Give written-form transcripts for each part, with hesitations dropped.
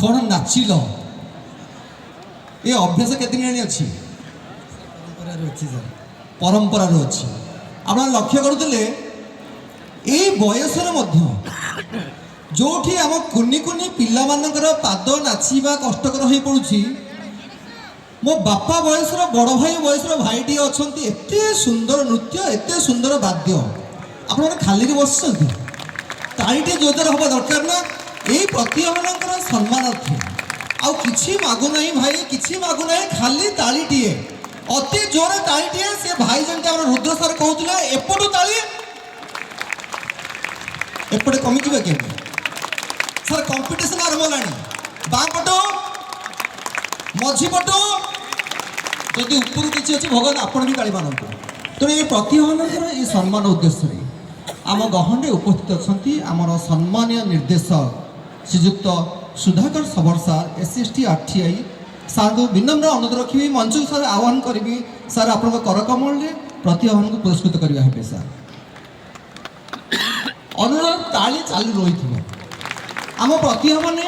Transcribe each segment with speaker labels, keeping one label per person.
Speaker 1: କ'ଣ ନାଚିଲ? ଏ ଅଭ୍ୟାସ କେତେ ଦିନ ଅଛି? ପରମ୍ପରାରୁ ଅଛି। ଆପଣ ଲକ୍ଷ୍ୟ କରୁଥିଲେ ଏଇ ବୟସରେ ମଧ୍ୟ ଯେଉଁଠି ଆମ କୁନି କୁନି ପିଲାମାନଙ୍କର ପାଦ ନାଚିବା କଷ୍ଟକର ହୋଇପଡ଼ୁଛି, ମୋ ବାପା ବୟସର ବଡ଼ ଭାଇ ବୟସର ଭାଇଟିଏ ଅଛନ୍ତି, ଏତେ ସୁନ୍ଦର ନୃତ୍ୟ, ଏତେ ସୁନ୍ଦର ବାଦ୍ୟ, ଆପଣମାନେ ଖାଲିରେ ବସିଛନ୍ତି। ତାଳିଟିଏ ଜୋରଦାର ହେବା ଦରକାର ନା? ଏଇ ପ୍ରତିଭାମାନଙ୍କର ସମ୍ମାନାର୍ଥେ। ଆଉ କିଛି ମାଗୁନାହିଁ ଭାଇ, କିଛି ମାଗୁନାହିଁ, ଖାଲି ତାଳିଟିଏ, ଅତି ଜୋରରେ ତାଳିଟିଏ। ସେ ଭାଇ ଯେମିତି ଆମର ରୁଦ୍ର ସାର୍ କହୁଥିଲେ, ଏପଟୁ ତାଳି ଏପଟେ କମିଯିବେ କେମିତି? ସାର୍ କମ୍ପିଟିସନ୍ ଆରମ୍ଭ ହେଲାଣି। ବାଁ ପଟୁ, ମଝି ପଟୁ, ଯଦି ଉପରୁ କିଛି ଅଛି ଭଗବାନ ଆପଣ ବି ତାଳି ମାରନ୍ତୁ। ତେଣୁ ଏ ପ୍ରତିଭାମାନଙ୍କର ଏ ସମ୍ମାନ ଉଦ୍ଦେଶ୍ୟରେ ଆମ ଗହଣରେ ଉପସ୍ଥିତ ଅଛନ୍ତି ଆମର ସମ୍ମାନୀୟ ନିର୍ଦ୍ଦେଶକ ଶ୍ରୀଯୁକ୍ତ Sudhakar Sabar sir, SST RTI ସାର୍ଙ୍କୁ ବିନମ୍ର ଅନୁରୋଧ ରଖିବି, ମଞ୍ଚକୁ ସାର୍ ଆହ୍ୱାନ କରିବି, ସାର୍ ଆପଣଙ୍କ କରକମଳରେ ପ୍ରତିଭାମାନଙ୍କୁ ପୁରସ୍କୃତ କରିବା ହେବେ। ସାର୍ ଅନୁରୋଧ, ତାଳି ଚାଲୁ ରହିଥିବ। ଆମ ପ୍ରତିଭାମାନେ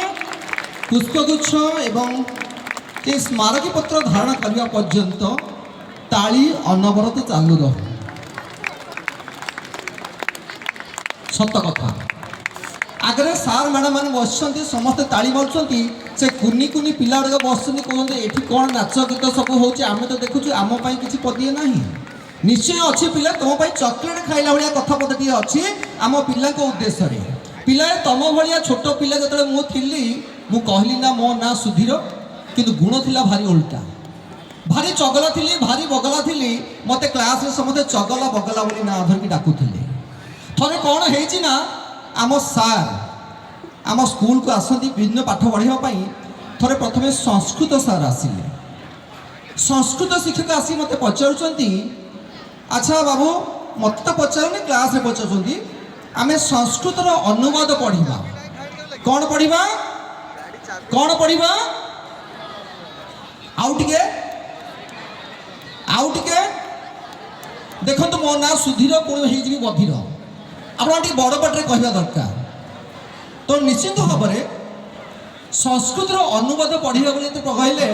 Speaker 1: ପୁଷ୍ପଗୁଚ୍ଛ ଏବଂ ଏ ସ୍ମାରକୀ ପତ୍ର ଧାରଣ କରିବା ପର୍ଯ୍ୟନ୍ତ ତାଳି ଅନବରତ ଚାଲୁ ରହେ। ସତ କଥା। ଆଗରେ ସାର୍ ମ୍ୟାଡ଼ାମ୍ ମାନେ ବସିଛନ୍ତି, ସମସ୍ତେ ତାଳି ମାରୁଛନ୍ତି, ସେ କୁନି କୁନି ପିଲା ଗୁଡ଼ିକ ବସୁଛନ୍ତି, କହୁଛନ୍ତି ଏଠି କ'ଣ ନାଚ ଗୀତ ସବୁ ହେଉଛି, ଆମେ ତ ଦେଖୁଛୁ, ଆମ ପାଇଁ କିଛି ପଦିଏ ନାହିଁ। ନିଶ୍ଚୟ ଅଛି ପିଲା, ତୁମ ପାଇଁ ଚକୋଲେଟ୍ ଖାଇଲା ଭଳିଆ କଥାପଦଟିଏ ଅଛି ଆମ ପିଲାଙ୍କ ଉଦ୍ଦେଶ୍ୟରେ। ପିଲାଏ, ତମ ଭଳିଆ ଛୋଟ ପିଲା ଯେତେବେଳେ ମୁଁ ଥିଲି, ମୁଁ କହିଲି ନା ମୋ ନାଁ ସୁଧୀର, କିନ୍ତୁ ଗୁଣ ଥିଲା ଭାରି ଓଲଟା। ଭାରି ଚଗଲା ଥିଲି, ଭାରି ବଗଲା ଥିଲି। ମୋତେ କ୍ଲାସ୍ରେ ସମସ୍ତେ ଚଗଲା ବଗଲା ବୋଲି ନାଁ ଧରିକି ଡାକୁଥିଲେ। ଥରେ କ'ଣ ହେଇଛି ନା, ଆମ ସାର୍ ଆମ ସ୍କୁଲକୁ ଆସନ୍ତି ବିଭିନ୍ନ ପାଠ ପଢ଼ିବା ପାଇଁ। ଥରେ ପ୍ରଥମେ ସଂସ୍କୃତ ସାର୍ ଆସିଲେ। ସଂସ୍କୃତ ଶିକ୍ଷକ ଆସି ମୋତେ ପଚାରୁଛନ୍ତି, ଆଚ୍ଛା ବାବୁ, ମୋତେ ତ ପଚାରୁନି, କ୍ଲାସ୍ରେ ପଚାରୁଛନ୍ତି, ଆମେ ସଂସ୍କୃତର ଅନୁବାଦ ପଢ଼ିବା। କ'ଣ ପଢ଼ିବା? କ'ଣ ପଢ଼ିବା? ଆଉ ଟିକେ ଦେଖନ୍ତୁ, ମୋ ନାଁ ସୁଧୀର, ପୁଣି ହେଇଯିବି ବଧିର। ଆପଣ ଟିକେ ବଡ଼ ପାଟିରେ କହିବା ଦରକାର। ତ ନିଶ୍ଚିତ ଭାବରେ ସଂସ୍କୃତର ଅନୁବାଦ ପଢ଼ିବା ବୋଲି ଯେତେ କହିଲେ